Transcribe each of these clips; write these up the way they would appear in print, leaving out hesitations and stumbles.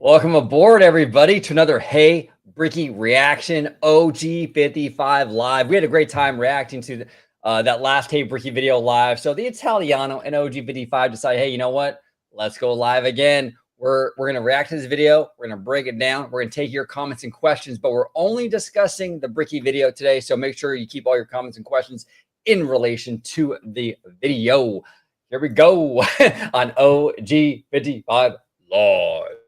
Welcome aboard, everybody, to another Hey Brickey reaction OG55 live. We had a great time reacting to that last Hey Brickey video live. So the Italiano and OG55 decided, hey, you know what? Let's go live again. We're going to react to this video. We're going to break it down. We're going to take your comments and questions, but we're only discussing the Brickey video today. So make sure you keep all your comments and questions in relation to the video. Here we go on OG55 live.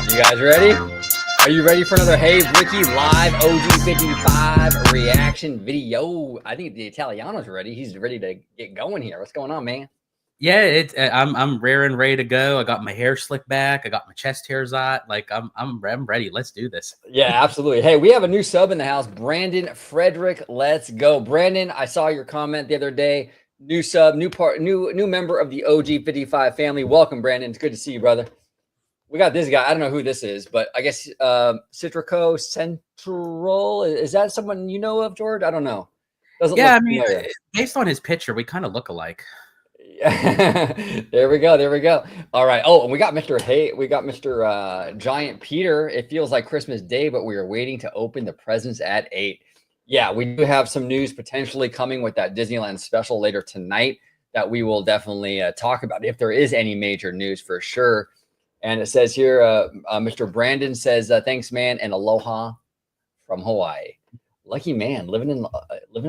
You guys ready? Are you ready for another Hey Brickey live OG55 reaction video? I think the Italiano's ready. He's ready to get going here. What's going on, man? Yeah, I'm rare and ready to go. I got my hair slicked back. I got my chest hairs out. Like I'm ready. Let's do this. Yeah, absolutely. Hey, we have a new sub in the house, Brandon Frederick. Let's go, Brandon. I saw your comment the other day. New sub, new member of the OG55 family. Welcome, Brandon. It's good to see you, brother. We got this guy. I don't know who this is, but I guess Citrico Central. Is that someone you know of, George? I don't know. Doesn't yeah, I mean, based on his picture, we kind of look alike. There we go. There we go. All right. Oh, and we got Mr. Giant Peter. It feels like Christmas Day, but we are waiting to open the presents at 8. Yeah, we do have some news potentially coming with that Disneyland special later tonight that we will definitely talk about if there is any major news for sure. And it says here, Mr. Brandon says, thanks, man, and aloha from Hawaii. Lucky man, living in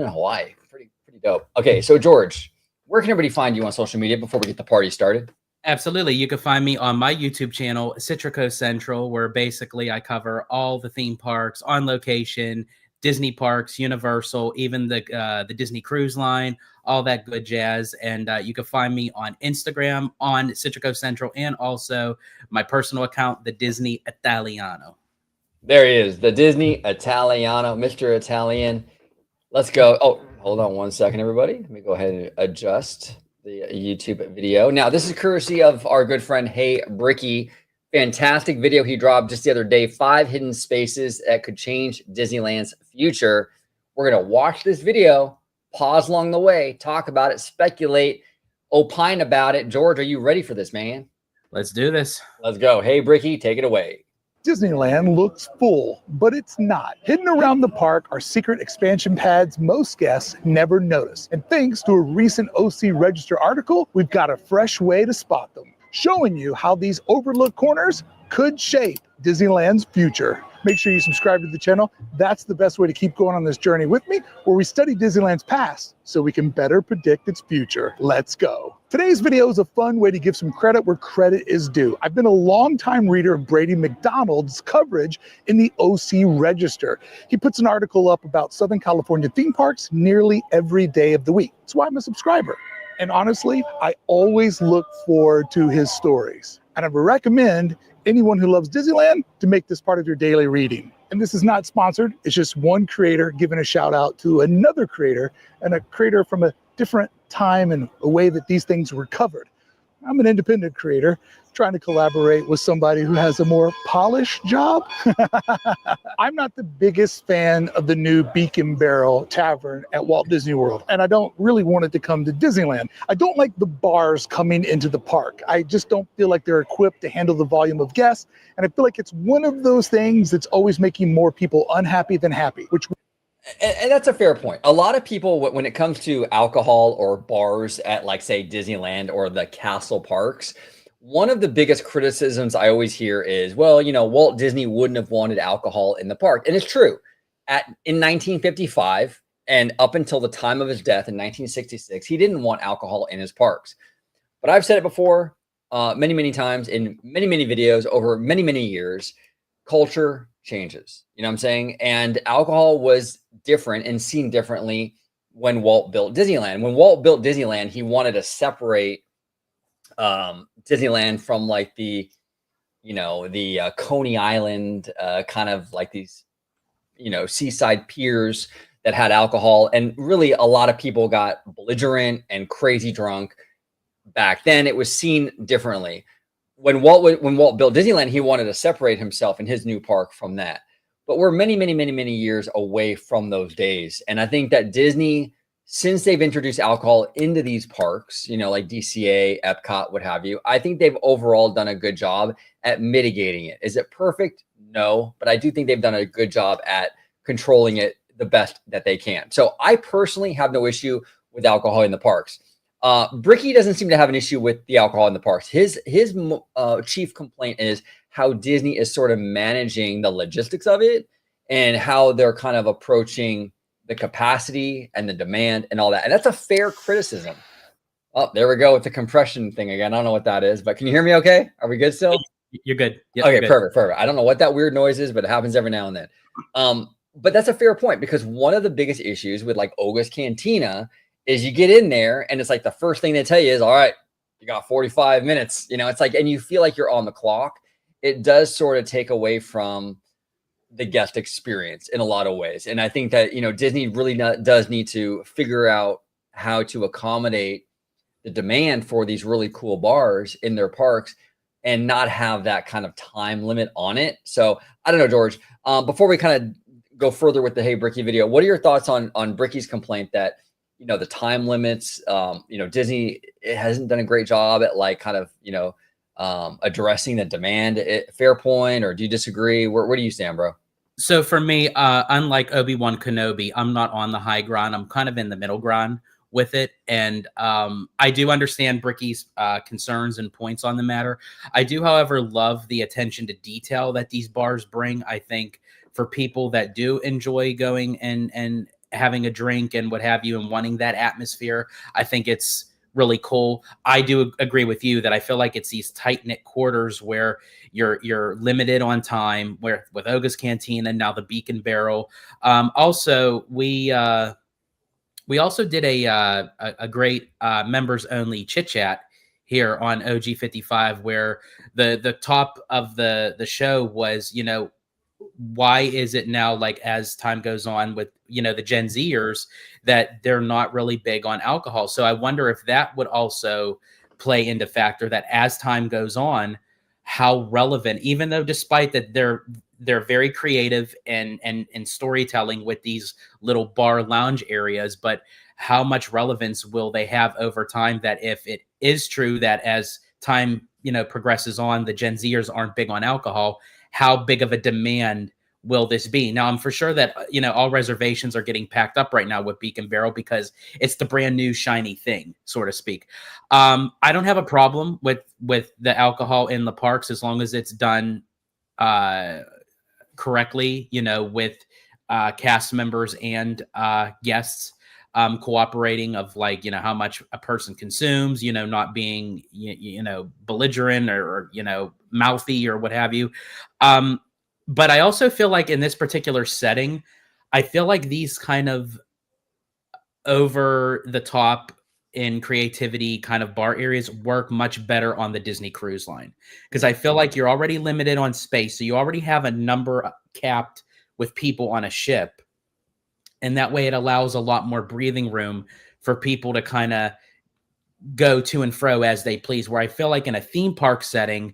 Hawaii. Pretty dope. Okay, so George, where can everybody find you on social media before we get the party started? Absolutely. You can find me on my YouTube channel, Citrico Central, where basically I cover all the theme parks on location, Disney parks, Universal, even the Disney Cruise Line, all that good jazz. And you can find me on Instagram on Citrico Central and also my personal account, the Disney Italiano. There he is, the Disney Italiano, Mr. Italian. Let's go. Oh, hold on one second, everybody. Let me go ahead and adjust the YouTube video. Now, this is courtesy of our good friend, Hey Brickey. Fantastic video he dropped just the other day, 5 hidden spaces that could change Disneyland's future. We're going to watch this video, pause along the way, talk about it, speculate, opine about it. George, are you ready for this, man? Let's do this. Let's go. Hey, Brickey, take it away. Disneyland looks full, but it's not. Hidden around the park are secret expansion pads most guests never notice. And thanks to a recent OC Register article, we've got a fresh way to spot them, showing you how these overlooked corners could shape Disneyland's future. Make sure you subscribe to the channel. That's the best way to keep going on this journey with me, where we study Disneyland's past so we can better predict its future. Let's go. Today's video is a fun way to give some credit where credit is due. I've been a longtime reader of Brady McDonald's coverage in the OC Register. He puts an article up about Southern California theme parks nearly every day of the week. That's why I'm a subscriber. And honestly, I always look forward to his stories. And I would recommend anyone who loves Disneyland to make this part of your daily reading. And this is not sponsored. It's just one creator giving a shout out to another creator, and a creator from a different time and a way that these things were covered. I'm an independent creator trying to collaborate with somebody who has a more polished job. I'm not the biggest fan of the new Beacon Barrel Tavern at Walt Disney World, and I don't really want it to come to Disneyland. I don't like the bars coming into the park. I just don't feel like they're equipped to handle the volume of guests, and I feel like it's one of those things that's always making more people unhappy than happy, which and that's a fair point. A lot of people, when it comes to alcohol or bars at, like, say, Disneyland or the castle parks, one of the biggest criticisms I always hear is, well, you know, Walt Disney wouldn't have wanted alcohol in the park. And it's true. In 1955 and up until the time of his death in 1966, he didn't want alcohol in his parks. But I've said it before many times in many videos over many years. Culture changes, you know what I'm saying? And alcohol was different and seen differently when Walt built Disneyland. When Walt built Disneyland, he wanted to separate Disneyland from, like, the Coney Island kind of like these seaside piers that had alcohol, and really a lot of people got belligerent and crazy drunk. Back then, it was seen differently. When Walt built Disneyland, he wanted to separate himself in his new park from that. But we're many, many, many, many years away from those days. And I think that Disney, since they've introduced alcohol into these parks, like DCA, Epcot, what have you, I think they've overall done a good job at mitigating it. Is it perfect? No, but I do think they've done a good job at controlling it the best that they can. So I personally have no issue with alcohol in the parks. Brickey doesn't seem to have an issue with the alcohol in the parks. His chief complaint is how Disney is sort of managing the logistics of it and how they're kind of approaching the capacity and the demand and all that. And that's a fair criticism. Oh, there we go with the compression thing again. I don't know what that is, but can you hear me okay? Are we good still? You're good. Yep, okay, good. Perfect. I don't know what that weird noise is, but it happens every now and then. But that's a fair point, because one of the biggest issues with like Oga's Cantina is you get in there and it's like the first thing they tell you is, all right, you got 45 minutes. It's like, and you feel like you're on the clock. It does sort of take away from the guest experience in a lot of ways. And I think that, Disney really does need to figure out how to accommodate the demand for these really cool bars in their parks and not have that kind of time limit on it. So I don't know, George, before we kind of go further with the Hey Brickey video, what are your thoughts on Brickey's complaint that, the time limits, Disney, it hasn't done a great job at like kind of, addressing the demand? Fair point, or do you disagree? Where do you stand, bro? So for me, unlike Obi-Wan Kenobi, I'm not on the high ground. I'm kind of in the middle ground with it. And I do understand Brickey's concerns and points on the matter. I do, however, love the attention to detail that these bars bring. I think for people that do enjoy going and having a drink and what have you and wanting that atmosphere, I think it's really cool. I do agree with you that I feel like it's these tight-knit quarters where you're limited on time, where with Oga's Cantina and now the Beacon Barrel. Also, we also did a great members only chit chat here on OG55, where the top of the show was, why is it now, like, as time goes on with, the Gen Zers, that they're not really big on alcohol. So I wonder if that would also play into factor, that as time goes on, how relevant, even though despite that they're very creative and storytelling with these little bar lounge areas, but how much relevance will they have over time, that if it is true that as time, progresses on, the Gen Zers aren't big on alcohol, how big of a demand will this be? Now, I'm for sure that, all reservations are getting packed up right now with Beacon Barrel because it's the brand new shiny thing, so to speak. I don't have a problem with the alcohol in the parks as long as it's done correctly, with cast members and guests cooperating, of like, how much a person consumes, not being, belligerent or mouthy or what have you. But I also feel like in this particular setting, I feel like these kind of over the top in creativity kind of bar areas work much better on the Disney Cruise Line, because I feel like you're already limited on space. So you already have a number capped with people on a ship. And that way it allows a lot more breathing room for people to kind of go to and fro as they please, where I feel like in a theme park setting,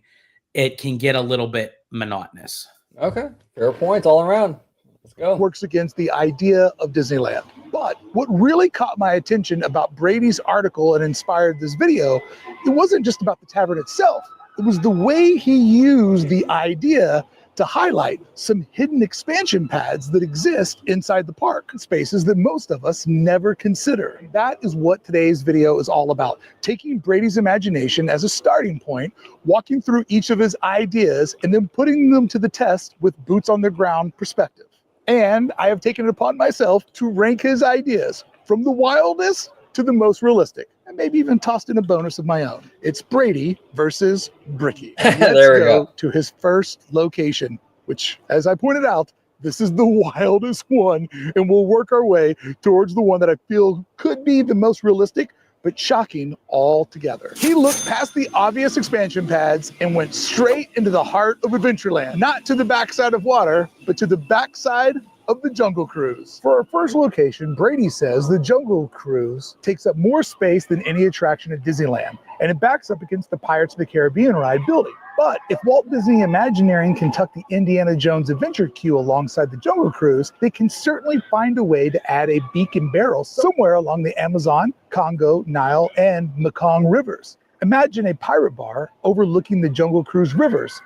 it can get a little bit monotonous. Okay, fair points all around. Let's go. Works against the idea of Disneyland. But what really caught my attention about Brady's article and inspired this video, it wasn't just about the tavern itself. It was the way he used the idea to highlight some hidden expansion pads that exist inside the park, spaces that most of us never consider. That is what today's video is all about, taking Brady's imagination as a starting point, walking through each of his ideas, and then putting them to the test with boots on the ground perspective. And I have taken it upon myself to rank his ideas from the wildest to the most realistic, and maybe even tossed in a bonus of my own. It's Brady versus Brickey. Let's go to his first location, which, as I pointed out, this is the wildest one, and we'll work our way towards the one that I feel could be the most realistic, but shocking altogether. He looked past the obvious expansion pads and went straight into the heart of Adventureland. Not to the backside of water, but to the backside of the Jungle Cruise. For our first location, Brady says the Jungle Cruise takes up more space than any attraction at Disneyland, and it backs up against the Pirates of the Caribbean ride building. But if Walt Disney Imagineering can tuck the Indiana Jones Adventure queue alongside the Jungle Cruise, they can certainly find a way to add a beak and barrel somewhere along the Amazon, Congo, Nile, and Mekong rivers. Imagine a pirate bar overlooking the Jungle Cruise rivers.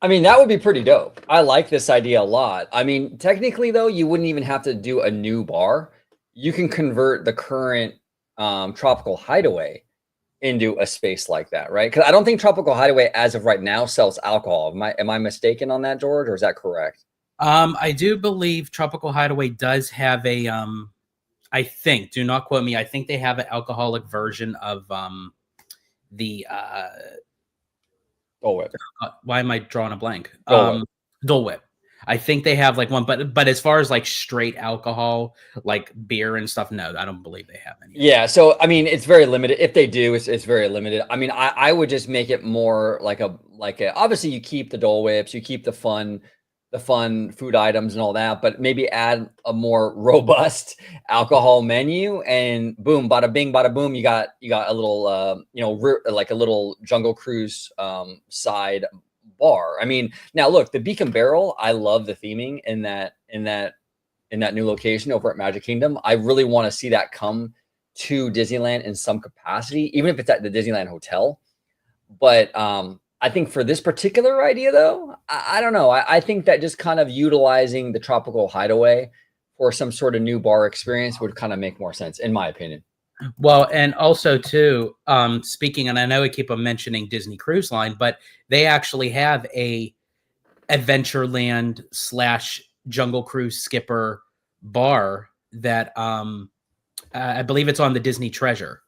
I mean, that would be pretty dope. I like this idea a lot. I mean, technically, though, you wouldn't even have to do a new bar. You can convert the current Tropical Hideaway into a space like that, right? Because I don't think Tropical Hideaway, as of right now, sells alcohol. Am I mistaken on that, George, or is that correct? I do believe Tropical Hideaway does have a, I think, do not quote me, I think they have an alcoholic version of the Dole Whip. Why am I drawing a blank? Dole Whip. I think they have like one, but as far as like straight alcohol, like beer and stuff, no, I don't believe they have any. Yeah, so I mean, it's very limited. If they do, it's very limited. I mean, I would just make it more like a obviously you keep the Dole Whips, you keep the fun food items and all that, but maybe add a more robust alcohol menu, and boom, bada bing, bada boom, you got a little like a little Jungle Cruise side bar. I mean, now look, the Beacon Barrel, I love the theming in that new location over at Magic Kingdom. I really want to see that come to Disneyland in some capacity, even if it's at the Disneyland Hotel. But I think for this particular idea, though, I don't know. I think that just kind of utilizing the Tropical Hideaway for some sort of new bar experience would kind of make more sense, in my opinion. Well, and also too, speaking, and I know I keep on mentioning Disney Cruise Line, but they actually have a Adventureland / Jungle Cruise Skipper bar that I believe it's on the Disney Treasure.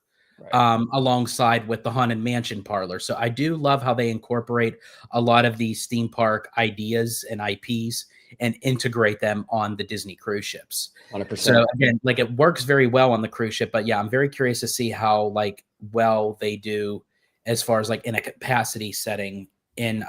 Right. Alongside with the Haunted Mansion parlor. So I do love how they incorporate a lot of these theme park ideas and IPs and integrate them on the Disney cruise ships. 100%. So again, like it works very well on the cruise ship, but yeah, I'm very curious to see how like well they do as far as like in a capacity setting in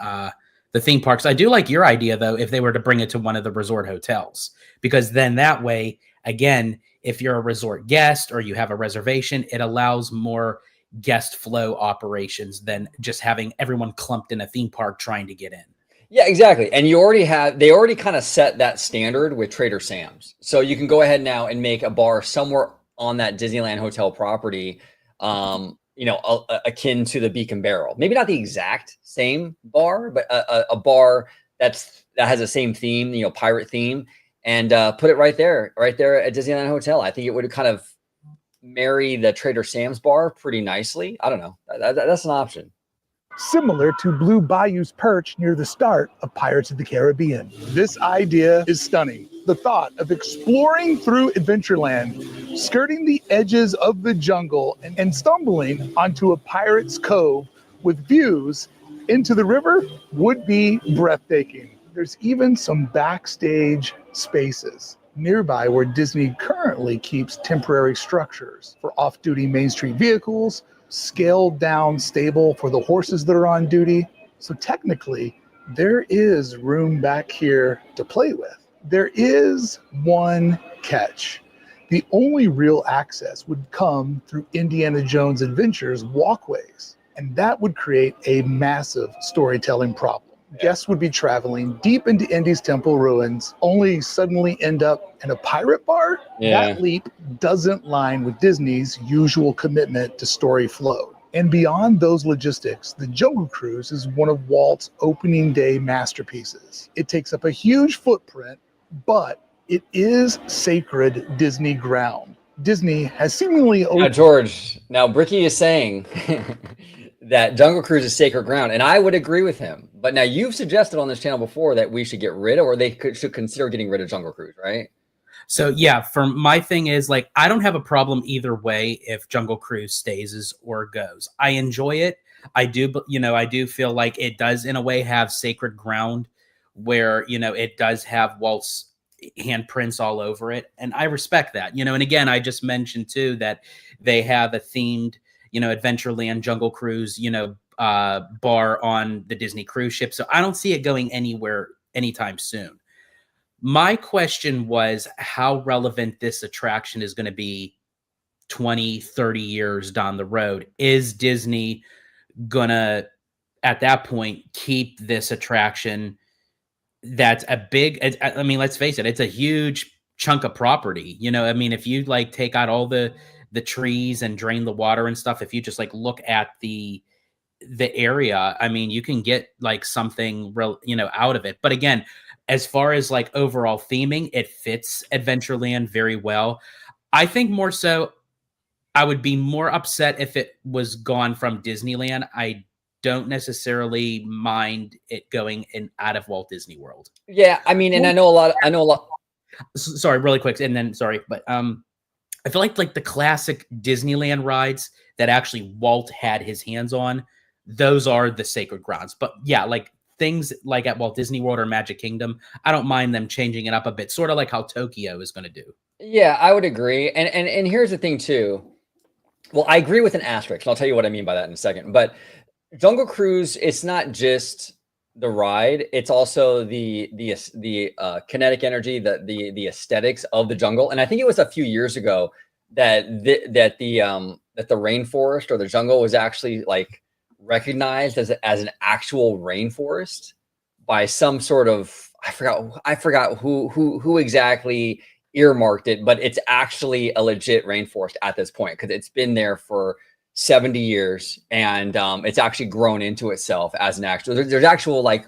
the theme parks. I do like your idea though, if they were to bring it to one of the resort hotels, because then that way, again, if you're a resort guest or you have a reservation, it allows more guest flow operations than just having everyone clumped in a theme park trying to get in. Yeah, exactly. And they already kind of set that standard with Trader Sam's. So you can go ahead now and make a bar somewhere on that Disneyland hotel property, akin to the Beacon Barrel. Maybe not the exact same bar, but a bar that has the same theme, pirate theme. And put it right there at Disneyland Hotel. I think it would kind of marry the Trader Sam's bar pretty nicely. I don't know. That's an option. Similar to Blue Bayou's perch near the start of Pirates of the Caribbean. This idea is stunning. The thought of exploring through Adventureland, skirting the edges of the jungle, and stumbling onto a pirate's cove with views into the river would be breathtaking. There's even some backstage spaces nearby where Disney currently keeps temporary structures for off-duty Main Street vehicles, scaled down stable for the horses that are on duty. So technically, there is room back here to play with. There is one catch. The only real access would come through Indiana Jones Adventure's walkways, and that would create a massive storytelling problem. Guests would be traveling deep into Indy's temple ruins, only suddenly end up in a pirate bar? Yeah. That leap doesn't line with Disney's usual commitment to story flow. And beyond those logistics, the Jungle Cruise is one of Walt's opening day masterpieces. It takes up a huge footprint, but it is sacred Disney ground. Disney has seemingly... George, now Brickey is saying... that Jungle Cruise is sacred ground, and I would agree with him. But now you've suggested on this channel before that we should get rid of, or should consider getting rid of Jungle Cruise, right? So yeah, for my thing is like, I don't have a problem either way if Jungle Cruise stays or goes. I enjoy it. I do feel like it does in a way have sacred ground where, it does have Walt's handprints all over it. And I respect that, and again, I just mentioned too, that they have a themed, Adventureland Jungle Cruise, bar on the Disney cruise ship. So I don't see it going anywhere anytime soon. My question was how relevant this attraction is going to be 20, 30 years down the road. Is Disney going to, at that point, keep this attraction that's a big, I mean, let's face it, it's a huge chunk of property. You know, I mean, if you like take out all the trees and drain the water and stuff, if you just like look at the area, I mean, you can get like something real, you know, out of it. But again, as far as like overall theming, it fits Adventureland very well. I think more so, I would be more upset if it was gone from Disneyland. I don't necessarily mind it going in out of Walt Disney World. Yeah, I mean, and I know a lot. Sorry, really quick, and then sorry, but I feel like the classic Disneyland rides that actually Walt had his hands on, those are the sacred grounds. But yeah, like things like at Walt Disney World or Magic Kingdom, I don't mind them changing it up a bit, sort of like how Tokyo is going to do. Yeah, I would agree. And here's the thing too. Well, I agree with an asterisk, and I'll tell you what I mean by that in a second. But Jungle Cruise, it's not just the ride; it's also the kinetic energy, the aesthetics of the jungle. And I think it was a few years ago that the rainforest or the jungle was actually like recognized as an actual rainforest by some sort of I forgot who exactly earmarked it, but it's actually a legit rainforest at this point because it's been there for 70 years and it's actually grown into itself as an actual there's actual like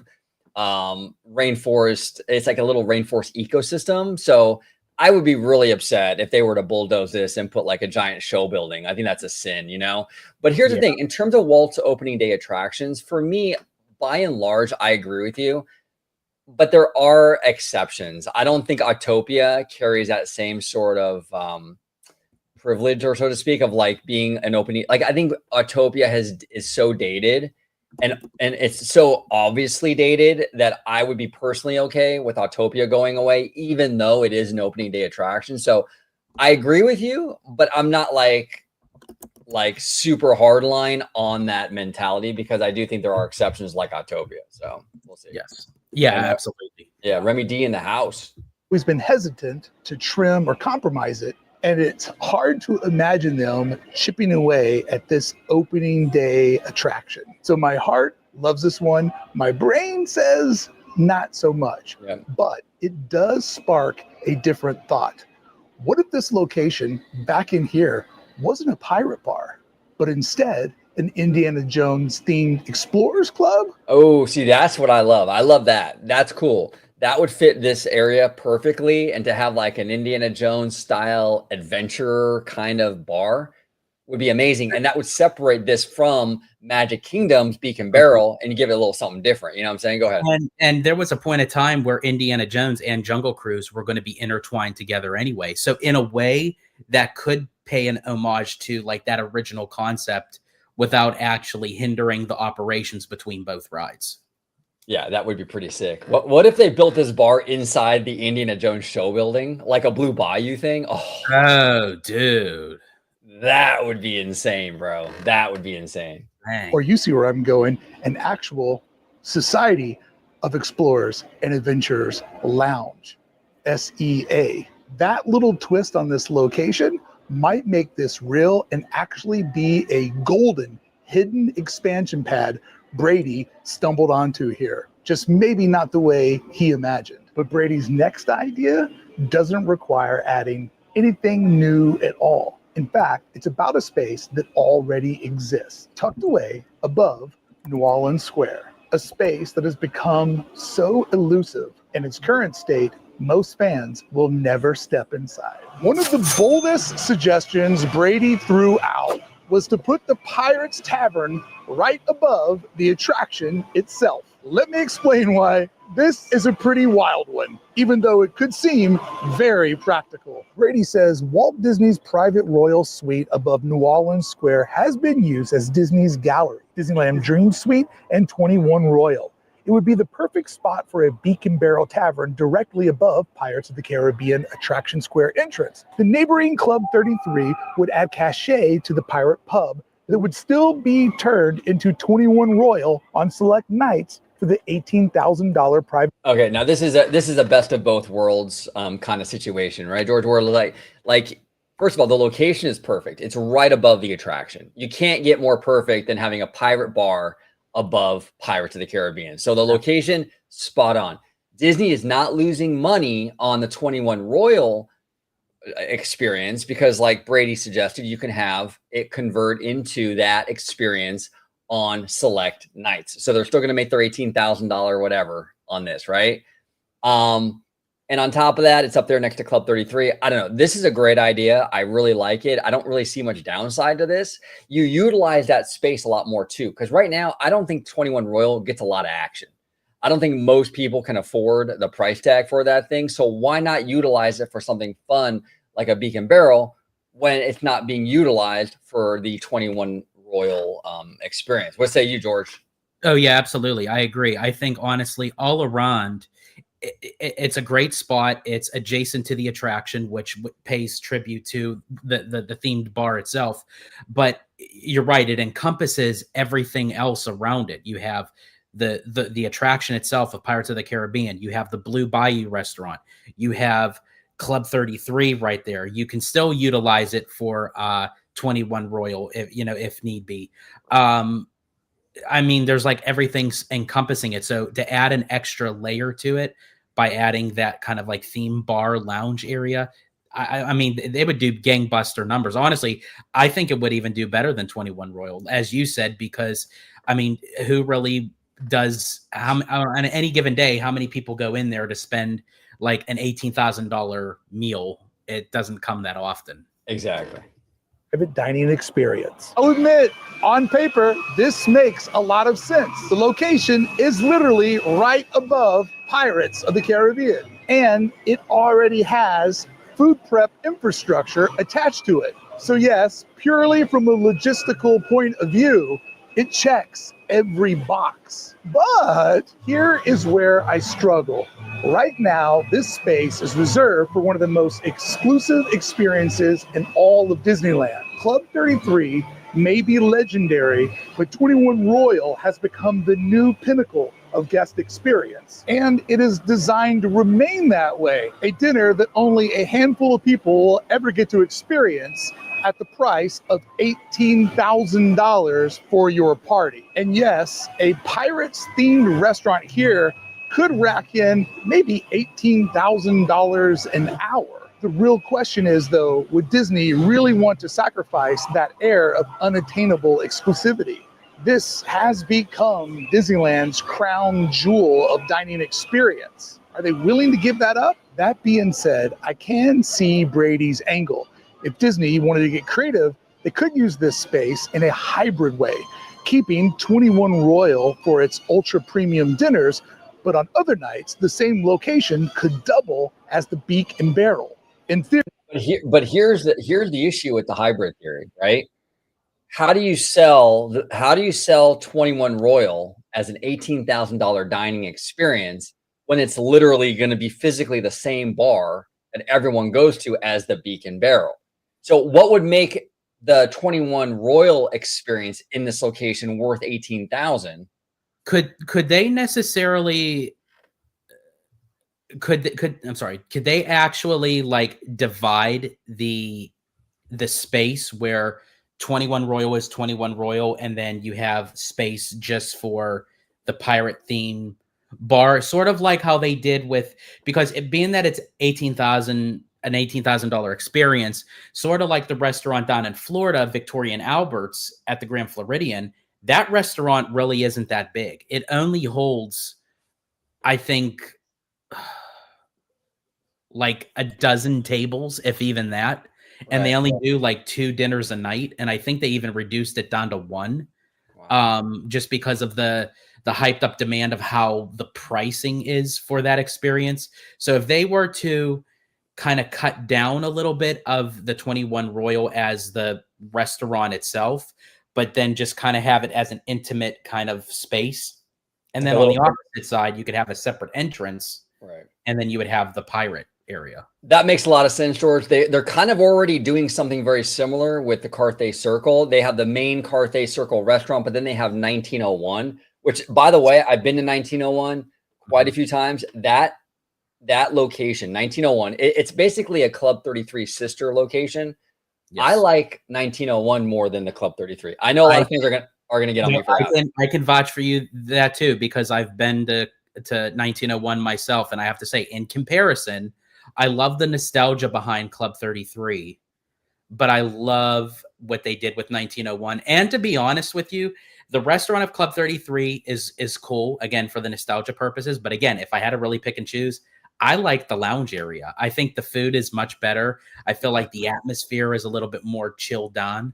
rainforest. It's like a little rainforest ecosystem. So I would be really upset if they were to bulldoze this and put like a giant show building. I think that's a sin, you know. But here's the thing, in terms of Walt's opening day attractions, for me, by and large, I agree with you. But there are exceptions. I don't think Autopia carries that same sort of privilege, or so to speak, of like being an opening. Like I think Autopia is so dated, and it's so obviously dated that I would be personally okay with Autopia going away, even though it is an opening day attraction. So I agree with you, but I'm not like super hardline on that mentality because I do think there are exceptions like Autopia. So we'll see. Yes. Yeah, absolutely. Yeah, Remy D in the house. He's been hesitant to trim or compromise it, and it's hard to imagine them chipping away at this opening day attraction. So my heart loves this one. My brain says not so much, but it does spark a different thought. What if this location back in here wasn't a pirate bar, but instead an Indiana Jones themed explorers club? Oh, see, that's what I love. I love that. That's cool. That would fit this area perfectly. And to have like an Indiana Jones style adventure kind of bar would be amazing. And that would separate this from Magic Kingdom's Beacon Barrel and give it a little something different. You know what I'm saying? Go ahead. And there was a point of time where Indiana Jones and Jungle Cruise were going to be intertwined together anyway. So in a way that could pay an homage to like that original concept without actually hindering the operations between both rides. Yeah, that would be pretty sick. What if they built this bar inside the Indiana Jones show building, like a Blue Bayou thing? Oh, dude. That would be insane, bro. That would be insane. Dang. Or you see where I'm going, an actual Society of Explorers and Adventurers Lounge, SEA. That little twist on this location might make this real and actually be a golden hidden expansion pad Brady stumbled onto here. Just maybe not the way he imagined. But Brady's next idea doesn't require adding anything new at all. In fact, it's about a space that already exists, tucked away above New Orleans Square, a space that has become so elusive in its current state, most fans will never step inside. One of the boldest suggestions Brady threw out was to put the Pirates Tavern right above the attraction itself. Let me explain why this is a pretty wild one, even though it could seem very practical. Brady says Walt Disney's private royal suite above New Orleans Square has been used as Disney's gallery, Disneyland Dream Suite and 21 Royal. It would be the perfect spot for a Beacon Barrel Tavern directly above Pirates of the Caribbean Attraction Square entrance. The neighboring Club 33 would add cachet to the pirate pub that would still be turned into 21 Royal on select nights for the $18,000 private. Okay, now this is a best of both worlds kind of situation, right, George? We're like first of all, the location is perfect. It's right above the attraction. You can't get more perfect than having a pirate bar above Pirates of the Caribbean. So the location, spot on. Disney is not losing money on the 21 Royal experience because, like Brady suggested, you can have it convert into that experience on select nights. So they're still going to make their $18,000 whatever on this, right? And on top of that, it's up there next to Club 33. I don't know. This is a great idea. I really like it. I don't really see much downside to this. You utilize that space a lot more too, because right now, I don't think 21 Royal gets a lot of action. I don't think most people can afford the price tag for that thing. So why not utilize it for something fun like a Beacon Barrel when it's not being utilized for the 21 Royal experience? What say you, George? Oh, yeah, absolutely. I agree. I think, honestly, all around, it's a great spot. It's adjacent to the attraction, which pays tribute to the themed bar itself. But you're right. It encompasses everything else around it. You have the attraction itself of Pirates of the Caribbean. You have the Blue Bayou restaurant. You have Club 33 right there. You can still utilize it for 21 Royal, if need be. I mean, there's like everything's encompassing it. So to add an extra layer to it by adding that kind of like theme bar lounge area, I mean, they would do gangbuster numbers. Honestly, I think it would even do better than 21 Royal, as you said, because I mean, who really does on any given day, how many people go in there to spend like an $18,000 meal? It doesn't come that often. Exactly. Private dining experience. I'll admit, on paper, this makes a lot of sense. The location is literally right above Pirates of the Caribbean, and it already has food prep infrastructure attached to it. So yes, purely from a logistical point of view, it checks every box. But here is where I struggle. Right now, this space is reserved for one of the most exclusive experiences in all of Disneyland. Club 33 may be legendary, but 21 Royal has become the new pinnacle of guest experience. And it is designed to remain that way. A dinner that only a handful of people will ever get to experience at the price of $18,000 for your party. And yes, a Pirates themed restaurant here could rack in maybe $18,000 an hour. The real question is, though, would Disney really want to sacrifice that air of unattainable exclusivity? This has become Disneyland's crown jewel of dining experience. Are they willing to give that up? That being said, I can see Brady's angle. If Disney wanted to get creative, they could use this space in a hybrid way, keeping 21 Royal for its ultra premium dinners, but on other nights, the same location could double as the Beak and Barrel. In theory. But here's the issue with the hybrid theory, right? How do you sell 21 Royal as an $18,000 dining experience when it's literally going to be physically the same bar that everyone goes to as the Beak and Barrel? So what would make the 21 Royal experience in this location worth $18,000? Could they necessarily could they actually like divide the space where 21 Royal is 21 Royal and then you have space just for the pirate theme bar, sort of like how they did with, because it being that it's an $18,000 experience, sort of like the restaurant down in Florida, Victoria and Albert's at the Grand Floridian. That restaurant really isn't that big. It only holds, I think, like a dozen tables, if even that. And they only do like 2 dinners a night. And I think they even reduced it down to 1. Wow. Just because of the hyped up demand of how the pricing is for that experience. So if they were to kind of cut down a little bit of the 21 Royal as the restaurant itself, but then just kind of have it as an intimate kind of space. And then on the opposite side, you could have a separate entrance. Right. And then you would have the pirate area. That makes a lot of sense, George. They're kind of already doing something very similar with the Carthay Circle. They have the main Carthay Circle restaurant, but then they have 1901, which by the way, I've been to 1901 quite a few times. That location, 1901, it's basically a Club 33 sister location. Yes. I like 1901 more than the Club 33. I know a lot of things are gonna get on me for that. I can vouch for you that too, because I've been to 1901 myself, and I have to say, in comparison, I love the nostalgia behind Club 33, but I love what they did with 1901. And to be honest with you, the restaurant of Club 33 is cool, again, for the nostalgia purposes. But again, if I had to really pick and choose, I like the lounge area. I think the food is much better. I feel like the atmosphere is a little bit more chilled down.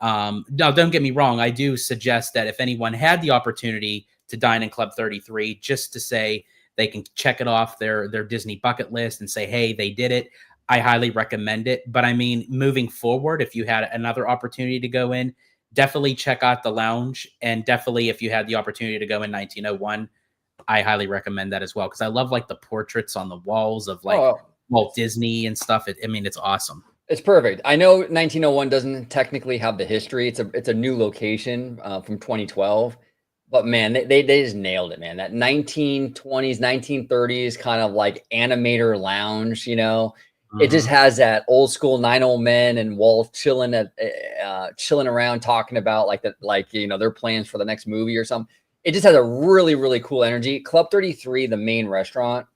Now, don't get me wrong. I do suggest that if anyone had the opportunity to dine in Club 33, just to say they can check it off their Disney bucket list and say, hey, they did it, I highly recommend it. But I mean, moving forward, if you had another opportunity to go in, definitely check out the lounge. And definitely, if you had the opportunity to go in 1901, I highly recommend that as well, because I love like the portraits on the walls of like Walt Disney and stuff. I mean, it's awesome. It's perfect. I know 1901 doesn't technically have the history. It's a new location from 2012, but man, they just nailed it, man. That 1920s, 1930s kind of like animator lounge, you know. It just has that old school 9 old men and Walt chilling around talking about their plans for the next movie or something. It just has a really, really cool energy. Club 33, the main restaurant,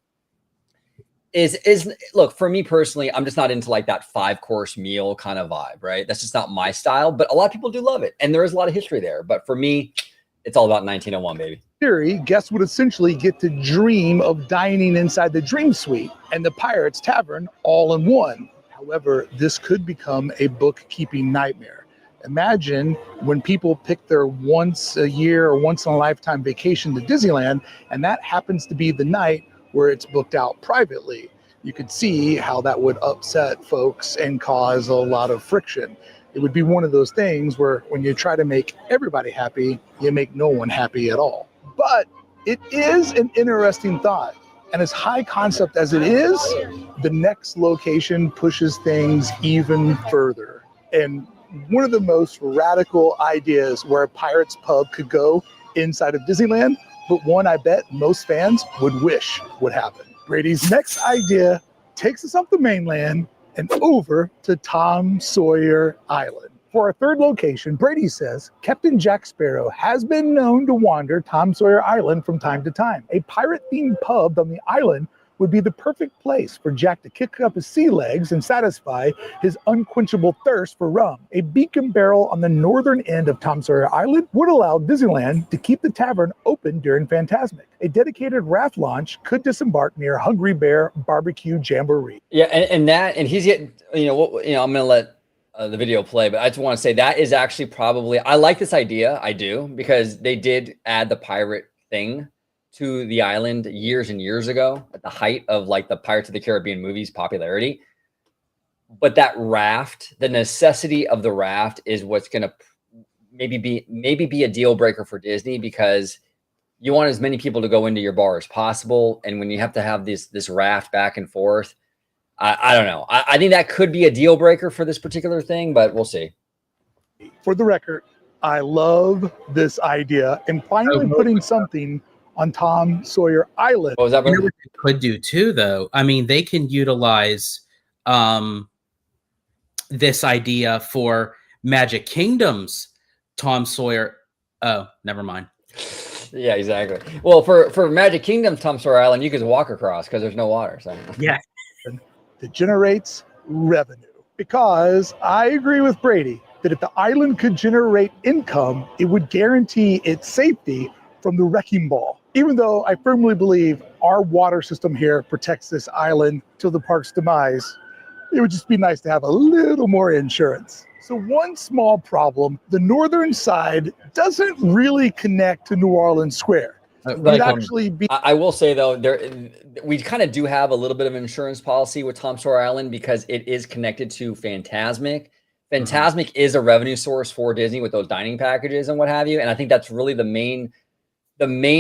is look, for me personally, I'm just not into like that 5-course meal kind of vibe, right? That's just not my style, but a lot of people do love it. And there is a lot of history there. But for me, it's all about 1901, baby. Theory, guests would essentially get to dream of dining inside the Dream Suite and the Pirates Tavern all in one. However, this could become a bookkeeping nightmare. Imagine when people pick their once a year or once in a lifetime vacation to Disneyland, and that happens to be the night where it's booked out privately. You could see how that would upset folks and cause a lot of friction. It would be one of those things where when you try to make everybody happy, you make no one happy at all. But it is an interesting thought. And as high concept as it is, the next location pushes things even further. And one of the most radical ideas where a Pirates pub could go inside of Disneyland, but one I bet most fans would wish would happen. Brady's next idea takes us off the mainland and over to Tom Sawyer Island. For our third location, Brady says Captain Jack Sparrow has been known to wander Tom Sawyer Island from time to time. A pirate-themed pub on the island would be the perfect place for Jack to kick up his sea legs and satisfy his unquenchable thirst for rum. A beacon barrel on the northern end of Tom Sawyer Island would allow Disneyland to keep the tavern open during Fantasmic. A dedicated raft launch could disembark near Hungry Bear Barbecue Jamboree. Yeah, and he's getting, I'm going to let the video play, but I just want to say that is actually probably, I like this idea, I do, because they did add the pirate thing to the island years and years ago at the height of like the Pirates of the Caribbean movies popularity. But that raft, the necessity of the raft is what's going to maybe be a deal breaker for Disney, because you want as many people to go into your bar as possible. And when you have to have this raft back and forth, I don't know. I think that could be a deal breaker for this particular thing, but we'll see. For the record, I love this idea, and finally putting something on Tom Sawyer Island. What was that? You know what they could do too, though? I mean, they can utilize this idea for Magic Kingdom's Tom Sawyer. Oh, never mind. Yeah, exactly. Well, for Magic Kingdom's Tom Sawyer Island, you could walk across because there's no water. So yeah, that generates revenue. Because I agree with Brady that if the island could generate income, it would guarantee its safety from the wrecking ball. Even though I firmly believe our water system here protects this island till the park's demise, it would just be nice to have a little more insurance. So one small problem, the northern side doesn't really connect to New Orleans Square. I will say though, we kind of do have a little bit of an insurance policy with Tom Sawyer Island because it is connected to Fantasmic. Fantasmic is a revenue source for Disney with those dining packages and what have you. And I think that's really the main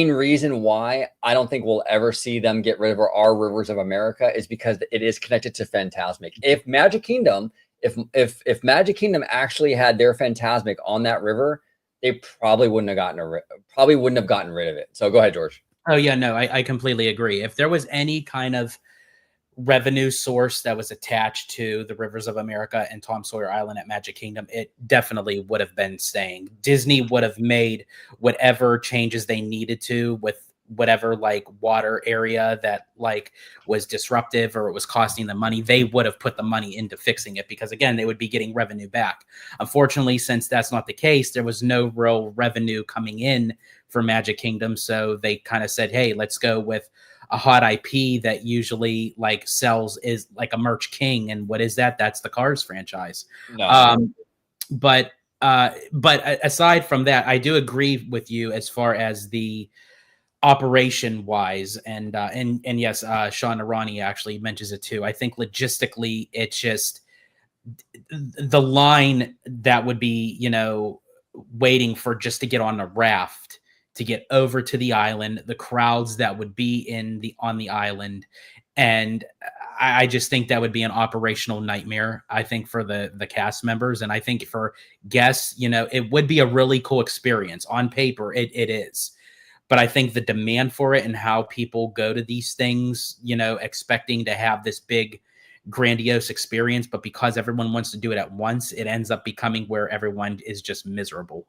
reason why I don't think we'll ever see them get rid of our Rivers of America is because it is connected to Fantasmic. If Magic Kingdom, if Magic Kingdom actually had their Fantasmic on that river, they probably wouldn't have gotten rid of it. So go ahead, George. Oh yeah, no, I completely agree. If there was any kind of revenue source that was attached to the Rivers of America and Tom Sawyer Island at Magic Kingdom, it definitely would have been staying. Disney would have made whatever changes they needed to with whatever like water area that like was disruptive or it was costing them money. They would have put the money into fixing it because again, they would be getting revenue back. Unfortunately, since that's not the case, there was no real revenue coming in for Magic Kingdom. So they kind of said, hey, let's go with a hot IP that usually like sells is like a merch king. And what is that? That's the Cars franchise. No. But aside from that, I do agree with you as far as the operation wise and yes, Sean Arani actually mentions it too. I think logistically, it's just the line that would be, you know, waiting for just to get on a raft to get over to the island, the crowds that would be on the island. And I just think that would be an operational nightmare, I think, for the cast members. And I think for guests, you know, it would be a really cool experience. On paper, it is. But I think the demand for it and how people go to these things, you know, expecting to have this big, grandiose experience, but because everyone wants to do it at once, it ends up becoming where everyone is just miserable.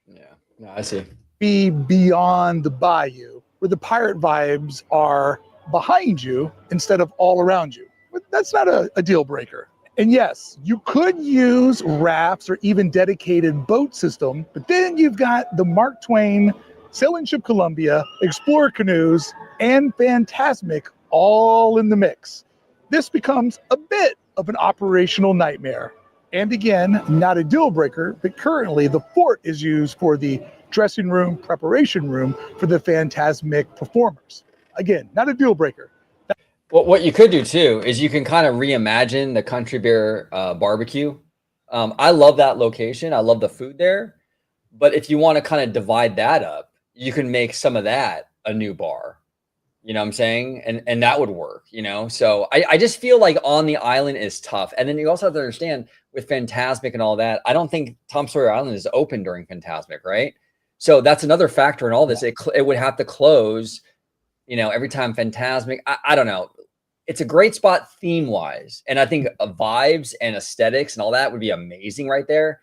Yeah, no, I see. Be beyond the bayou, where the pirate vibes are behind you instead of all around you. But that's not a deal breaker. And yes, you could use rafts or even dedicated boat system, but then you've got the Mark Twain, Sailing Ship Columbia, Explorer Canoes, and Fantasmic all in the mix. This becomes a bit of an operational nightmare. And again, not a deal breaker, but currently the fort is used for the dressing room, preparation room for the Fantasmic performers. Again, not a deal breaker. Well, what you could do too is you can kind of reimagine the Country Bear barbecue. I love that location. I love the food there. But if you want to kind of divide that up, you can make some of that a new bar. You know what I'm saying? And that would work, you know? So I just feel like on the island is tough. And then you also have to understand with Fantasmic and all that, I don't think Tom Sawyer Island is open during Fantasmic, right? So that's another factor in all this. It would have to close, you know, every time Fantasmic. I don't know. It's a great spot theme-wise. And I think vibes and aesthetics and all that would be amazing right there.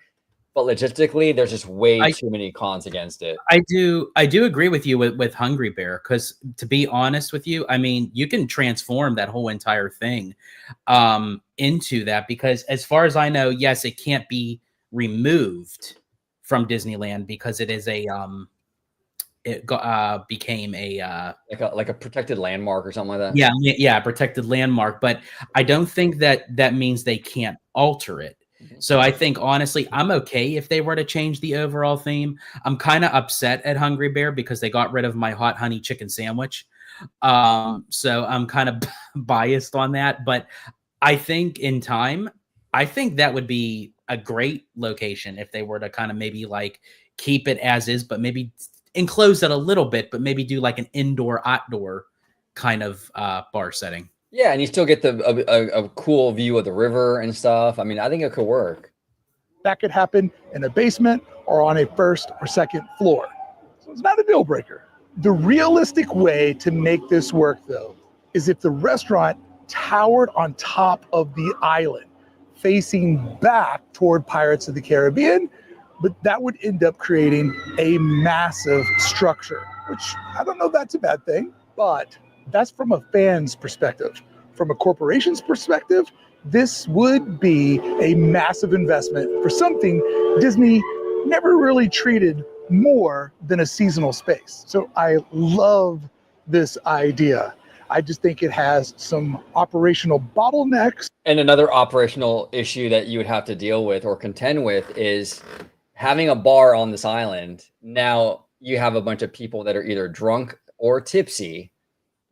But logistically, there's just way too many cons against it. I do agree with you with Hungry Bear, because to be honest with you, I mean, you can transform that whole entire thing into that, because as far as I know, yes, it can't be removed from Disneyland because it is became a like a protected landmark or something like that. Yeah, protected landmark. But I don't think that means they can't alter it. So I think, honestly, I'm okay if they were to change the overall theme. I'm kind of upset at Hungry Bear because they got rid of my hot honey chicken sandwich. So I'm kind of biased on that. But I think in time, I think that would be a great location if they were to kind of maybe like keep it as is, but maybe enclose it a little bit, but maybe do like an indoor-outdoor kind of bar setting. Yeah, and you still get a cool view of the river and stuff. I mean, I think it could work. That could happen in a basement or on a first or second floor. So it's not a deal breaker. The realistic way to make this work, though, is if the restaurant towered on top of the island, facing back toward Pirates of the Caribbean, but that would end up creating a massive structure, which I don't know if that's a bad thing, but that's from a fan's perspective. From a corporation's perspective, this would be a massive investment for something Disney never really treated more than a seasonal space. So I love this idea. I just think it has some operational bottlenecks. And another operational issue that you would have to deal with or contend with is having a bar on this island. Now you have a bunch of people that are either drunk or tipsy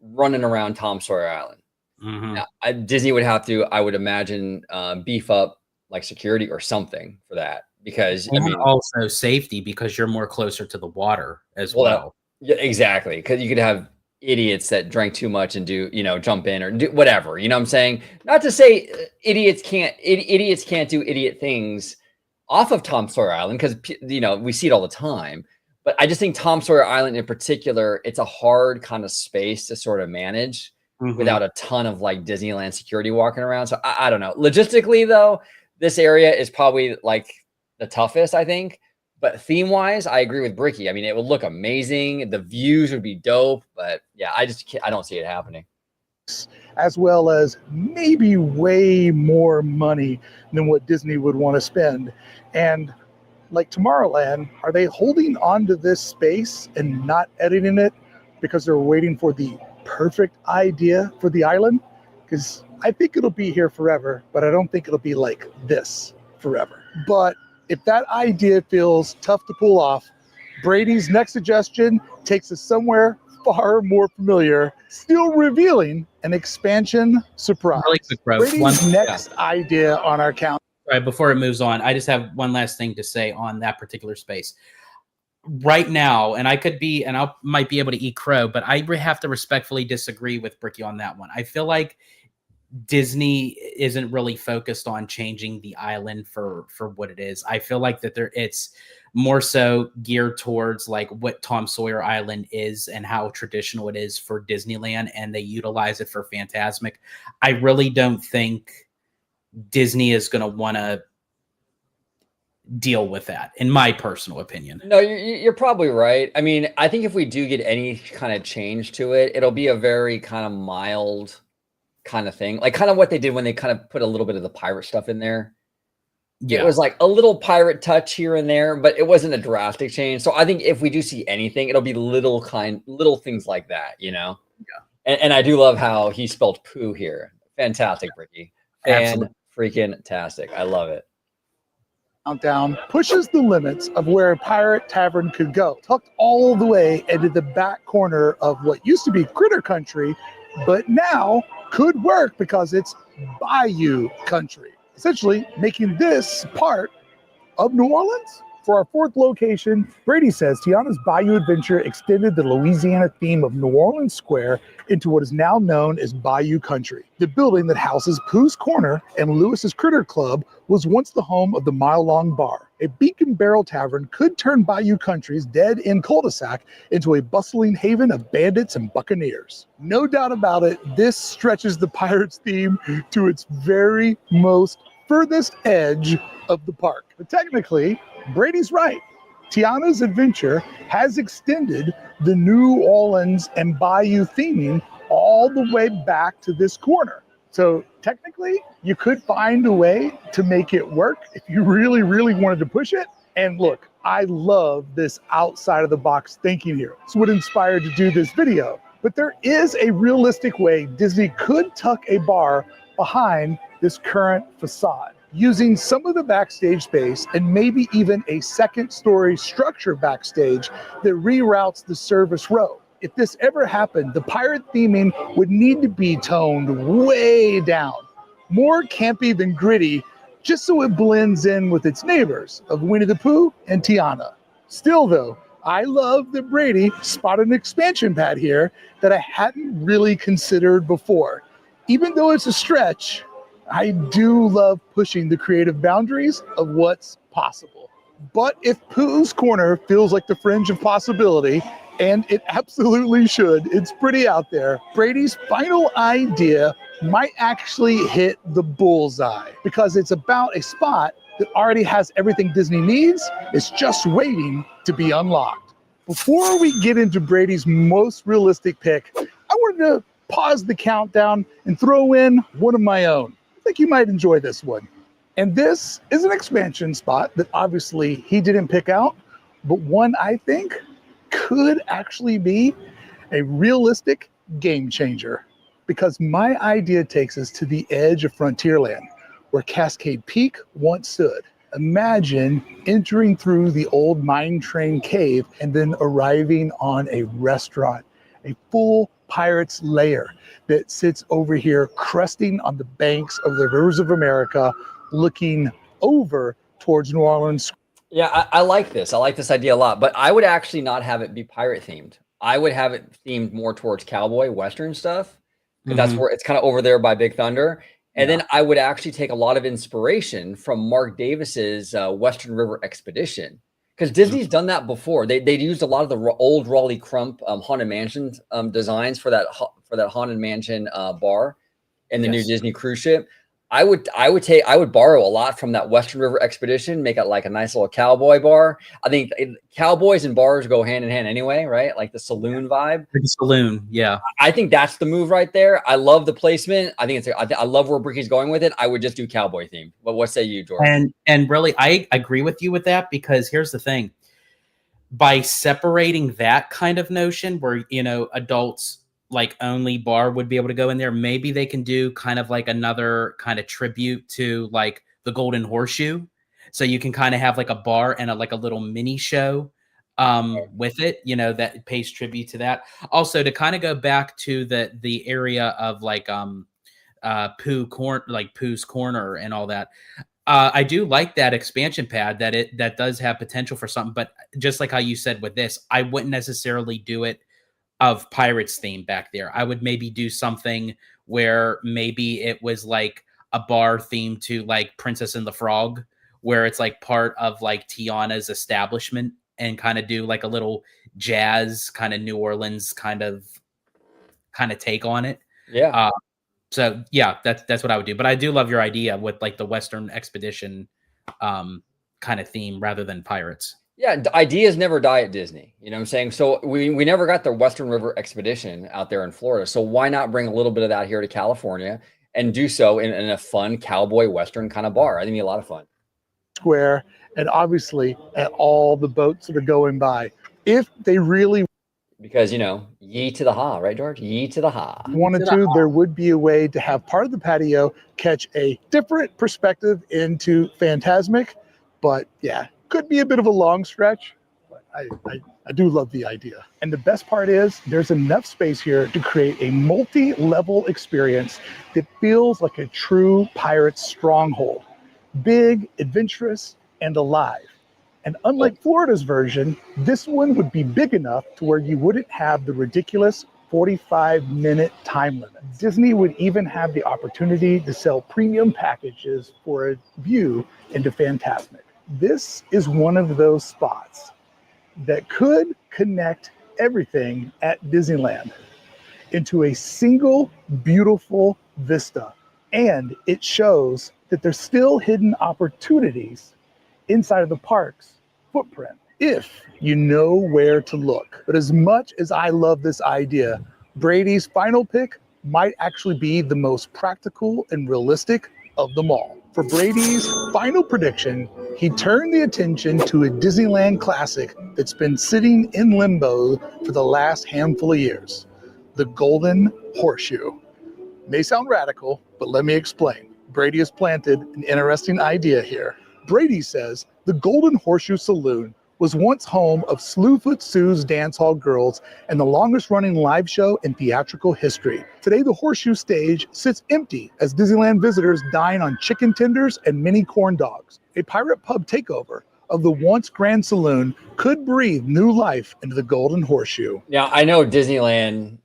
running around Tom Sawyer Island. Mm-hmm. Now, Disney would have to, I would imagine, beef up like security or something for that, because and I mean, also safety, because you're more closer to the water as well. Yeah, exactly. Because you could have idiots that drank too much and do, jump in or do whatever. You know what I'm saying? Not to say idiots can't do idiot things, off of Tom Sawyer Island because we see it all the time. But I just think Tom Sawyer Island in particular, it's a hard kind of space to sort of manage without a ton of like Disneyland security walking around. So I don't know. Logistically, though, this area is probably like the toughest, I think. But theme wise, I agree with Brickey. I mean, it would look amazing. The views would be dope. But yeah, I don't see it happening. As well as maybe way more money than what Disney would want to spend. And like Tomorrowland, are they holding on to this space and not editing it because they're waiting for the perfect idea for the island? Because I think it'll be here forever, but I don't think it'll be like this forever. But if that idea feels tough to pull off, Brady's next suggestion takes us somewhere far more familiar, still revealing an expansion surprise. Really quick, bro. Brady's next idea on our count. Right, before it moves on, I just have one last thing to say on that particular space. Right now, and I might be able to eat crow, but I have to respectfully disagree with Brickey on that one. I feel like Disney isn't really focused on changing the island for what it is. I feel like that it's more so geared towards like what Tom Sawyer Island is and how traditional it is for Disneyland, and they utilize it for Fantasmic. I really don't think Disney is going to want to deal with that, in my personal opinion. No, you're probably right. I mean, I think if we do get any kind of change to it, it'll be a very kind of mild kind of thing, like kind of what they did when they kind of put a little bit of the pirate stuff in there. Yeah, it was like a little pirate touch here and there, but it wasn't a drastic change. So I think if we do see anything, it'll be little things like that, Yeah. And I do love how he spelled poo here. Fantastic, Brickey. Freaking-tastic. I love it. Countdown pushes the limits of where a pirate tavern could go, tucked all the way into the back corner of what used to be Critter Country, but now could work because it's Bayou Country, essentially making this part of New Orleans. For our fourth location, Brady says Tiana's Bayou Adventure extended the Louisiana theme of New Orleans Square into what is now known as Bayou Country. The building that houses Pooh's Corner and Lewis's Critter Club was once the home of the Mile Long Bar. A beacon barrel tavern could turn Bayou Country's dead-end cul-de-sac into a bustling haven of bandits and buccaneers. No doubt about it, this stretches the Pirates theme to its very most furthest edge of the park. But technically, Brady's right. Tiana's Adventure has extended the New Orleans and Bayou theming all the way back to this corner. So technically, you could find a way to make it work if you really, really wanted to push it. And look, I love this outside of the box thinking here. It's what inspired to do this video. But there is a realistic way Disney could tuck a bar behind this current facade, using some of the backstage space and maybe even a second-story structure backstage that reroutes the service row. If this ever happened, the pirate theming would need to be toned way down, more campy than gritty, just so it blends in with its neighbors of Winnie the Pooh and Tiana. Still though, I love that Brady spotted an expansion pad here that I hadn't really considered before. Even though it's a stretch, I do love pushing the creative boundaries of what's possible. But if Pooh's Corner feels like the fringe of possibility, and it absolutely should, it's pretty out there, Brady's final idea might actually hit the bullseye because it's about a spot that already has everything Disney needs. It's just waiting to be unlocked. Before we get into Brady's most realistic pick, I wanted to pause the countdown and throw in one of my own. I think you might enjoy this one. And this is an expansion spot that obviously he didn't pick out, but one I think could actually be a realistic game changer, because my idea takes us to the edge of Frontierland, where Cascade Peak once stood. Imagine entering through the old mine train cave and then arriving on a restaurant, a full Pirates lair that sits over here crusting on the banks of the rivers of America, looking over towards New Orleans. Yeah, I like this. I like this idea a lot, but I would actually not have it be pirate themed. I would have it themed more towards cowboy Western stuff. That's where it's kind of over there by Big Thunder. And then I would actually take a lot of inspiration from Mark Davis's Western River Expedition, because Disney's done that before. They used a lot of the old Raleigh Crump Haunted Mansion designs for that Haunted Mansion bar in the new Disney cruise ship. I would borrow a lot from that Western River Expedition, make it like a nice little cowboy bar. I think cowboys and bars go hand in hand anyway, right? Like the saloon vibe. The saloon, yeah. I think that's the move right there. I love the placement. I think I love where Brickey's going with it. I would just do cowboy theme. But what say you, Jordan? And really, I agree with you with that, because here's the thing. By separating that kind of notion where, adults like only bar would be able to go in there, maybe they can do kind of like another kind of tribute to like the Golden Horseshoe. So you can kind of have like a bar and like a little mini show with it, that pays tribute to that. Also, to kind of go back to the area of like Pooh's Corner and all that. I do like that expansion pad, that does have potential for something, but just like how you said with this, I wouldn't necessarily do it of Pirates theme back there. I would maybe do something where maybe it was like a bar theme to like Princess and the Frog, where it's like part of like Tiana's establishment, and kind of do like a little jazz kind of New Orleans kind of take on it. Yeah. So yeah, that's what I would do. But I do love your idea with like the Western Expedition kind of theme rather than Pirates. Yeah, ideas never die at Disney. You know what I'm saying? So we never got the Western River Expedition out there in Florida. So why not bring a little bit of that here to California and do so in a fun cowboy Western kind of bar? I think it'd be a lot of fun. Square, and obviously at all the boats that are going by. If they really Because, ye to the ha, right, George? Ye to the ha. wanted to, there would be a way to have part of the patio catch a different perspective into Phantasmic. But yeah, could be a bit of a long stretch. But I do love the idea. And the best part is there's enough space here to create a multi-level experience that feels like a true pirate stronghold. Big, adventurous, and alive. And unlike Florida's version, this one would be big enough to where you wouldn't have the ridiculous 45-minute time limit. Disney would even have the opportunity to sell premium packages for a view into Phantasmic. This is one of those spots that could connect everything at Disneyland into a single beautiful vista. And it shows that there's still hidden opportunities inside of the park's footprint, if you know where to look. But as much as I love this idea, Brady's final pick might actually be the most practical and realistic of them all. For Brady's final prediction, he turned the attention to a Disneyland classic that's been sitting in limbo for the last handful of years, the Golden Horseshoe. May sound radical, but let me explain. Brady has planted an interesting idea here. Brady says the Golden Horseshoe Saloon was once home of Slewfoot Sue's Dance Hall Girls and the longest running live show in theatrical history. Today, the Horseshoe stage sits empty as Disneyland visitors dine on chicken tenders and mini corn dogs. A pirate pub takeover of the once grand saloon could breathe new life into the Golden Horseshoe. Now, I know Disneyland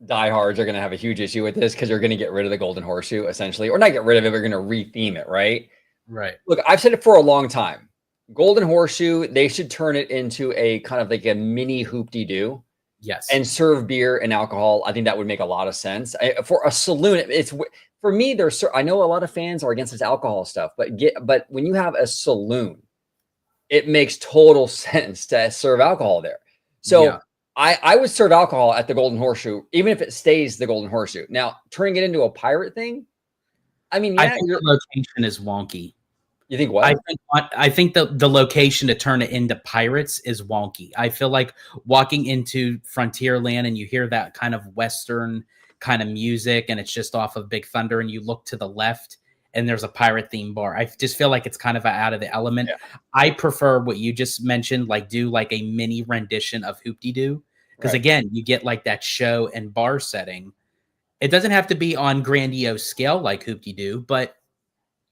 diehards are going to have a huge issue with this because they're going to get rid of the Golden Horseshoe, essentially, or not get rid of it, but going to retheme it, right? Right. Look, I've said it for a long time. Golden Horseshoe, they should turn it into a kind of like a mini hoop-de-doo. Yes. And serve beer and alcohol. I think that would make a lot of sense. For a saloon, for me, I know a lot of fans are against this alcohol stuff, but when you have a saloon, it makes total sense to serve alcohol there. So yeah. I would serve alcohol at the Golden Horseshoe, even if it stays the Golden Horseshoe. Now, turning it into a pirate thing, I mean, yeah, I think the location is wonky. You think what? I think the location to turn it into pirates is wonky. I feel like walking into Frontierland and you hear that kind of Western kind of music and it's just off of Big Thunder and you look to the left and there's a pirate themed bar. I just feel like it's kind of out of the element. Yeah. I prefer what you just mentioned, like do like a mini rendition of Hoop-de-Doo. Because again, you get like that show and bar setting. It doesn't have to be on grandiose scale like Hoop-de-Doo, but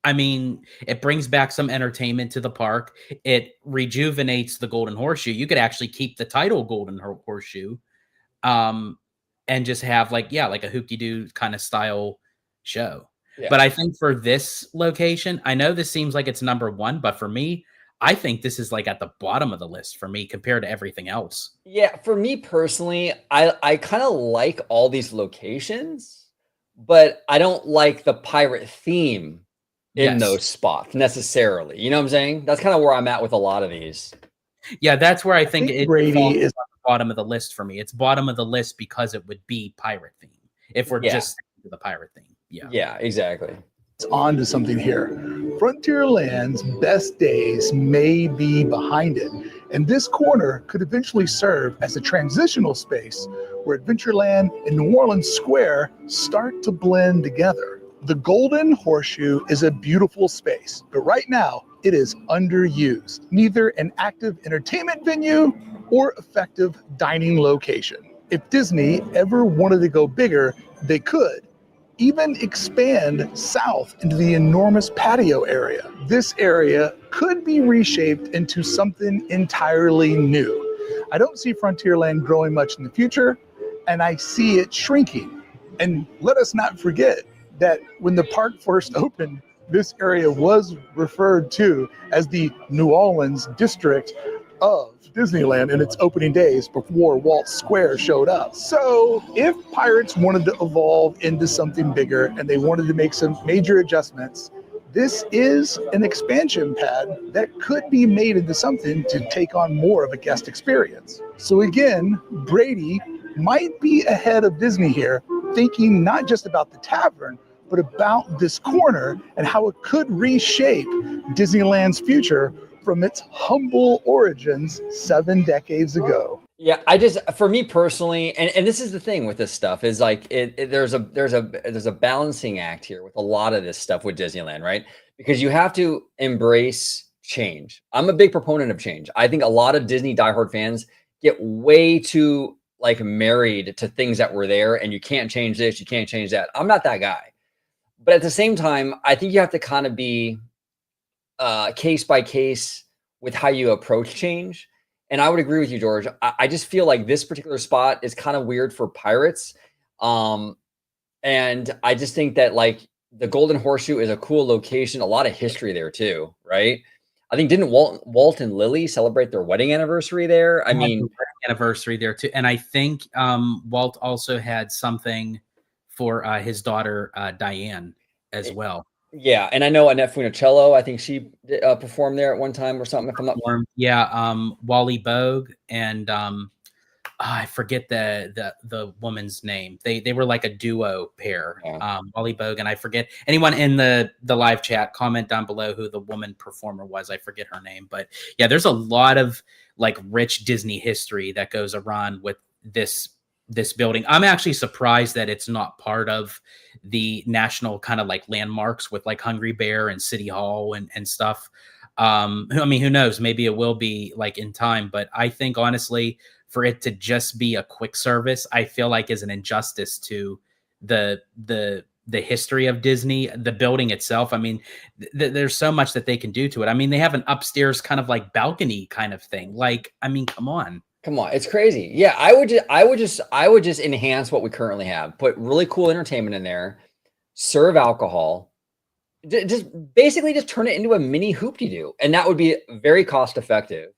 I mean, it brings back some entertainment to the park. It rejuvenates the Golden Horseshoe. You could actually keep the title Golden Horseshoe and just have like a Hoop-de-Doo kind of style show. Yeah. But I think for this location, I know this seems like it's number one, but for me, I think this is like at the bottom of the list for me compared to everything else. Yeah, for me personally, I kind of like all these locations, but I don't like the pirate theme in Yes. those spots necessarily. You know what I'm saying? That's kind of where I'm at with a lot of these. Yeah, that's where I think think it Brady falls is- on the bottom of the list for me. It's bottom of the list because it would be pirate theme if we're Yeah. just sticking to the pirate theme. Yeah. Yeah, exactly. On to something here. Frontierland's best days may be behind it, and this corner could eventually serve as a transitional space where Adventureland and New Orleans Square start to blend together. The Golden Horseshoe is a beautiful space, but right now it is underused, neither an active entertainment venue or effective dining location. If Disney ever wanted to go bigger, they could even expand south into the enormous patio area. This area could be reshaped into something entirely new. I don't see Frontierland growing much in the future, and I see it shrinking. And let us not forget that when the park first opened, this area was referred to as the New Orleans district of Disneyland in its opening days before Walt Square showed up. So if Pirates wanted to evolve into something bigger and they wanted to make some major adjustments, this is an expansion pad that could be made into something to take on more of a guest experience. So again, Brady might be ahead of Disney here, thinking not just about the tavern, but about this corner and how it could reshape Disneyland's future from its humble origins 7 decades ago. Yeah, for me personally, and this is the thing with this stuff is like there's a balancing act here with a lot of this stuff with Disneyland, right? Because you have to embrace change. I'm a big proponent of change. I think a lot of Disney diehard fans get way too like married to things that were there, and you can't change this, you can't change that. I'm not that guy, but at the same time, I think you have to kind of be case by case with how you approach change. And I would agree with you, George. I just feel like this particular spot is kind of weird for Pirates. And I just think that like the Golden Horseshoe is a cool location, a lot of history there too, right? I think didn't Walt and Lily celebrate their wedding anniversary there? I mean, anniversary there too. And I think Walt also had something for his daughter Diane as well. Yeah, and I know Annette Funicello, I think she performed there at one time or something. If I'm not Wally Bogue and I forget the woman's name. They were like a duo pair. Yeah. Wally Bogue and I forget anyone in the live chat. Comment down below who the woman performer was. I forget her name, but yeah, there's a lot of like rich Disney history that goes around with this building. I'm actually surprised that it's not part of the national kind of like landmarks with like Hungry Bear and City Hall and stuff. I mean, who knows? Maybe it will be like in time, but I think honestly, for it to just be a quick service, I feel like is an injustice to the history of Disney, the building itself. I mean, there's so much that they can do to it. I mean, they have an upstairs kind of like balcony kind of thing. Like, I mean, come on. Come on, it's crazy. Yeah, I would just enhance what we currently have. Put really cool entertainment in there, serve alcohol, just basically just turn it into a mini hoop-de-doo, and that would be very cost effective.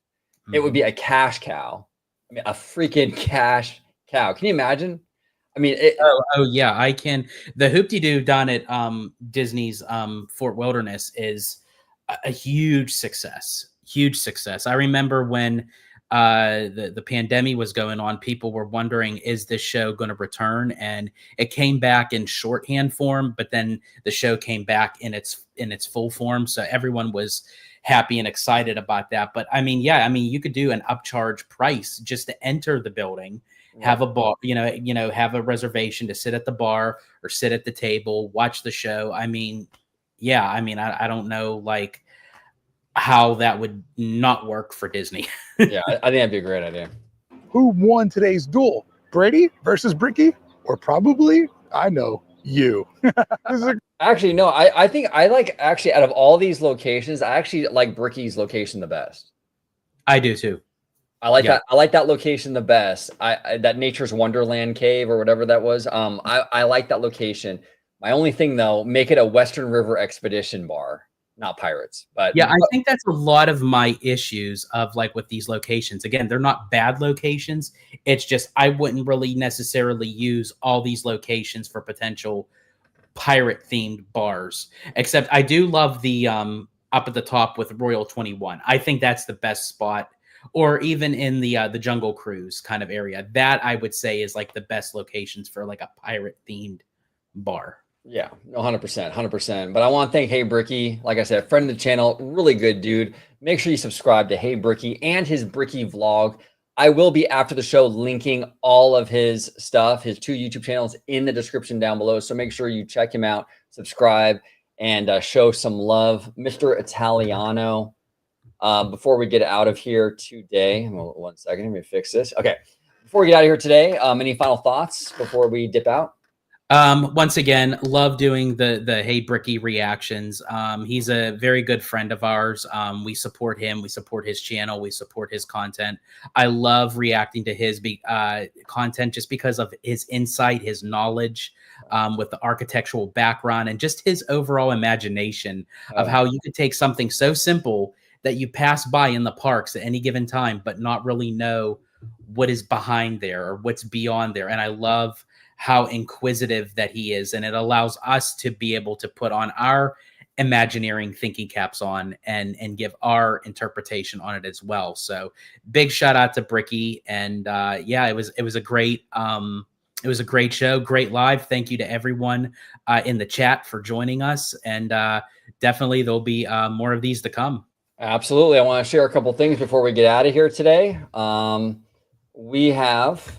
It would be a cash cow. I mean, a freaking cash cow. Can you imagine? I mean, oh yeah, I can. The hoop-de-doo done at Disney's Fort Wilderness is a huge success. Huge success. I remember when the pandemic was going on, people were wondering, is this show going to return? And it came back in shorthand form, but then the show came back in its full form. So everyone was happy and excited about that. But I mean, yeah, I mean, you could do an upcharge price just to enter the building, have a bar, have a reservation to sit at the bar or sit at the table, watch the show. I mean, yeah, I mean, I don't know, like, how that would not work for Disney. Yeah, I think that'd be a great idea. Who won today's duel? Brady versus Brickey? Or probably, I know, you. Actually, no, I think I like, actually, out of all these locations, I actually like Brickey's location the best. I do too. I like that. I like that location the best. That Nature's Wonderland cave or whatever that was. I like that location. My only thing though, make it a Western River Expedition bar, not pirates. But Yeah, I think that's a lot of my issues of like with these locations. Again, they're not bad locations. It's just I wouldn't really necessarily use all these locations for potential pirate themed bars. Except I do love the up at the top with Royal 21. I think that's the best spot. Or even in the Jungle Cruise kind of area. That I would say is like the best locations for like a pirate themed bar. yeah, 100%, 100%. But I want to thank Hey Brickey, like I said, friend of the channel, really good dude. Make sure you subscribe to Hey Brickey and his Brickey vlog. I will be after the show linking all of his stuff, his 2 YouTube channels in the description down below. So make sure you check him out, subscribe, and show some love. Mr. Italiano, before we get out of here today, well, 1 second, let me fix this. Okay, before we get out of here today, any final thoughts before we dip out? Once again, love doing the Hey Brickey reactions. He's a very good friend of ours. We support him. We support his channel. We support his content. I love reacting to his content just because of his insight, his knowledge, with the architectural background, and just his overall imagination of how you could take something so simple that you pass by in the parks at any given time, but not really know what is behind there or what's beyond there. And I love how inquisitive that he is, and it allows us to be able to put on our Imagineering thinking caps on and give our interpretation on it as well. So big shout out to Brickey, and yeah, it was a great show, great live. Thank you to everyone in the chat for joining us, and definitely there'll be more of these to come. Absolutely. I want to share a couple things before we get out of here today. We have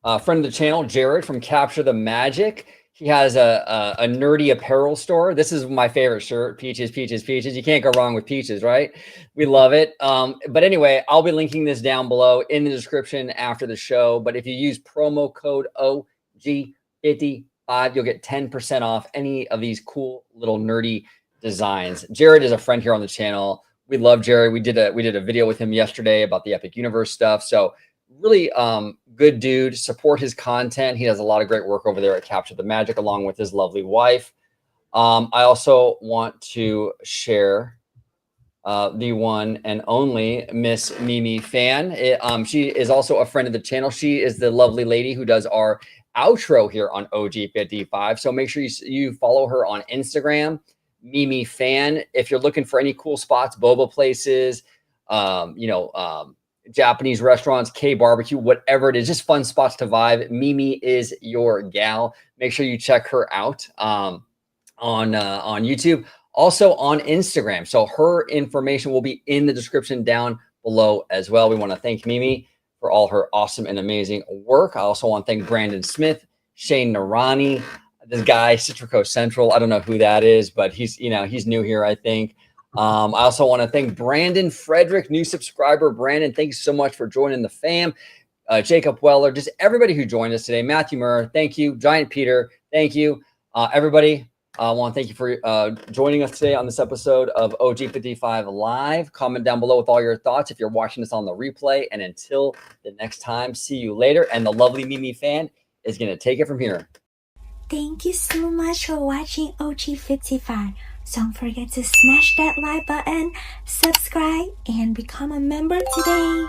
a friend of the channel, Jared from Capture the Magic. He has a nerdy apparel store. This is my favorite shirt, Peaches, Peaches, Peaches. You can't go wrong with Peaches, right? We love it. But anyway, I'll be linking this down below in the description after the show. But if you use promo code OG55, you'll get 10% off any of these cool little nerdy designs. Jared is a friend here on the channel. We love Jared. We did a video with him yesterday about the Epic Universe stuff. So really good dude. Support his content. He does a lot of great work over there at Capture the Magic along with his lovely wife. I also want to share the one and only Miss Mimi Fan. She is also a friend of the channel. She is the lovely lady who does our outro here on OG55. So make sure you follow her on Instagram, Mimi Fan. If you're looking for any cool spots, boba places, Japanese restaurants, K-barbecue, whatever it is, just fun spots to vibe. Mimi is your gal. Make sure you check her out on YouTube, also on Instagram. So her information will be in the description down below as well. We want to thank Mimi for all her awesome and amazing work. I also want to thank Brandon Smith, Shane Narani, this guy, Citrico Central. I don't know who that is, but he's new here, I think. I also want to thank Brandon Frederick, new subscriber. Brandon, thank you so much for joining the fam. Jacob Weller, just everybody who joined us today. Matthew Murr, thank you. Giant Peter, thank you. Everybody, I want to thank you for joining us today on this episode of OG55 Live. Comment down below with all your thoughts if you're watching this on the replay. And until the next time, see you later. And the lovely Mimi Fan is going to take it from here. Thank you so much for watching OG55. Don't forget to smash that like button, subscribe, and become a member today.